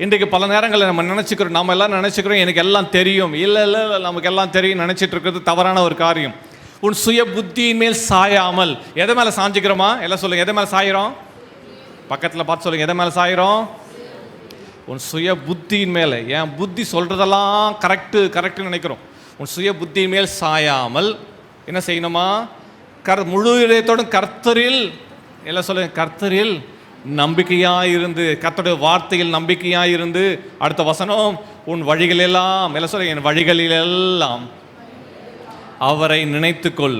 இன்றைக்கு பல நேரங்களில் நம்ம எல்லாம் நினச்சிக்கிறோம் எனக்கு எல்லாம் தெரியும். இல்லை இல்லை இல்லை, நமக்கு எல்லாம் தெரியும் நினச்சிட்டு இருக்கிறது தவறான ஒரு காரியம். உன் சுய புத்தியின் மேல் சாயாமல், எதை மேலே சாஞ்சிக்கிறோமா? எல்லாம் சொல்லுங்கள், எதை மேலே சாயிரோம்? பக்கத்தில் பார்த்து சொல்லுங்கள், எதை மேலே சாயிரோம்? உன் சுய புத்தியின் மேலே. என் புத்தி சொல்கிறதெல்லாம் கரெக்டுன்னு நினைக்கிறோம். உன் சுய புத்தியின் மேல் சாயாமல் என்ன செய்யணுமா? முழு இதயத்தோடும் கர்த்தரில், எல்லாம் சொல்லுங்கள், கர்த்தரில் நம்பிக்கையாயிருந்து, கர்த்தருடைய வார்த்தையில் நம்பிக்கையாயிருந்து. அடுத்த வசனம், உன் வழிகளெல்லாம், எல்லாம் சொல்லுங்கள், என் வழிகளிலெல்லாம் அவரை நினைத்துக்கொள்,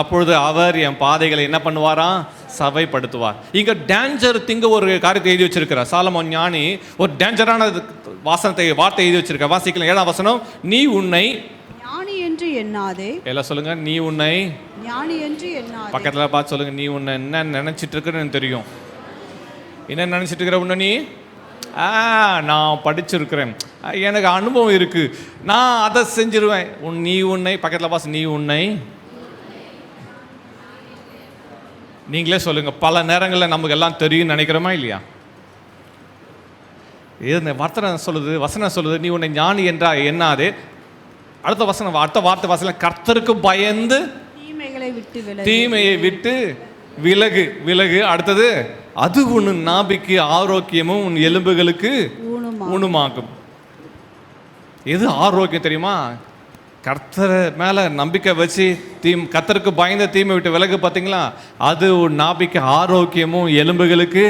அப்பொழுது அவர் என் பாதைகளை என்ன பண்ணுவாராம்? சபைப்படுத்துவார். இங்கே டேஞ்சர் திங்க ஒரு காரியத்தை எழுதி வச்சிருக்கிறார் சாலமோன் ஞானி. ஒரு டேஞ்சரான வார்த்தை எழுதி வச்சிருக்க. வாசிக்கலாம் 7ஆம் வசனம். நீ உன்னை ஞானி என்று எண்ணாதே. எல்லாம் சொல்லுங்க, நீ உன்னை ஞானி என்று எண்ணாதே. பக்கத்தில் பார்த்து சொல்லுங்க, நீ உன்னை என்ன நினைச்சிட்டு இருக்குன்னு தெரியும். என்ன நினைச்சிட்டு இருக்கிற? உன்னை நீ நான் படிச்சிருக்கிறேன், எனக்கு அனுபவம் இருக்கு, நான் அதை செஞ்சிருவேன். நீ உன்னை, பக்கத்தில் பாஸ், நீ உன்னை. நீங்களே சொல்லுங்க, பல நேரங்களில் நமக்கு எல்லாம் தெரியும் நினைக்கிறோமா இல்லையா? இது வசனம் சொல்லுது, நீ உன்னை ஞானி என்றா எண்ணாதே. அடுத்த வார்த்தை வாசல, கர்த்தருக்கு பயந்து தீமையை விட்டு விலகு. அடுத்தது, அது உன் நாபிக்கு ஆரோக்கியமும் உன் எலும்புகளுக்கு ஊனமாகும். எது ஆரோக்கியம் தெரியுமா? கர்த்தரை மேலே நம்பிக்கை வச்சு கர்த்தருக்கு பயந்த தீமை விட்டு விலகு. பார்த்தீங்களா? அது உன் நாபிக்கு ஆரோக்கியமும் எலும்புகளுக்கு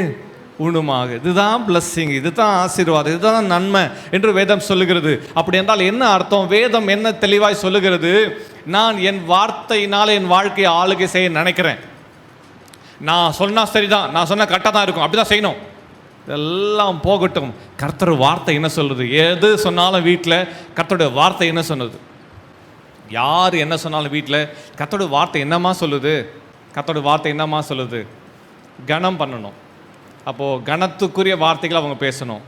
ஊனமாகும். இதுதான் பிளஸ்ஸிங், இதுதான் ஆசீர்வாதம், இதுதான் நன்மை என்று வேதம் சொல்லுகிறது. அப்படி என்றால் என்ன அர்த்தம்? வேதம் என்ன தெளிவாய் சொல்லுகிறது? நான் என் வார்த்தையினால் என் வாழ்க்கையை ஆளுகை செய்ய நினைக்கிறேன். நான் சொன்னால் சரிதான், நான் சொன்னால் கரெக்டாக தான் இருக்கும், அப்படி தான் செய்யணும். இதெல்லாம் போகட்டும். கர்த்தர் வார்த்தை என்ன சொல்லுது? எது சொன்னாலும் வீட்டில் கர்த்தருடைய வார்த்தை என்ன சொன்னது? யார் என்ன சொன்னாலும் வீட்டில் கர்த்தருடைய வார்த்தை என்னமா சொல்லுது? கர்த்தருடைய வார்த்தை என்னமா சொல்லுது? கனம் பண்ணணும். அப்போது கனத்துக்குரிய வார்த்தைகளை அவங்க பேசணும்.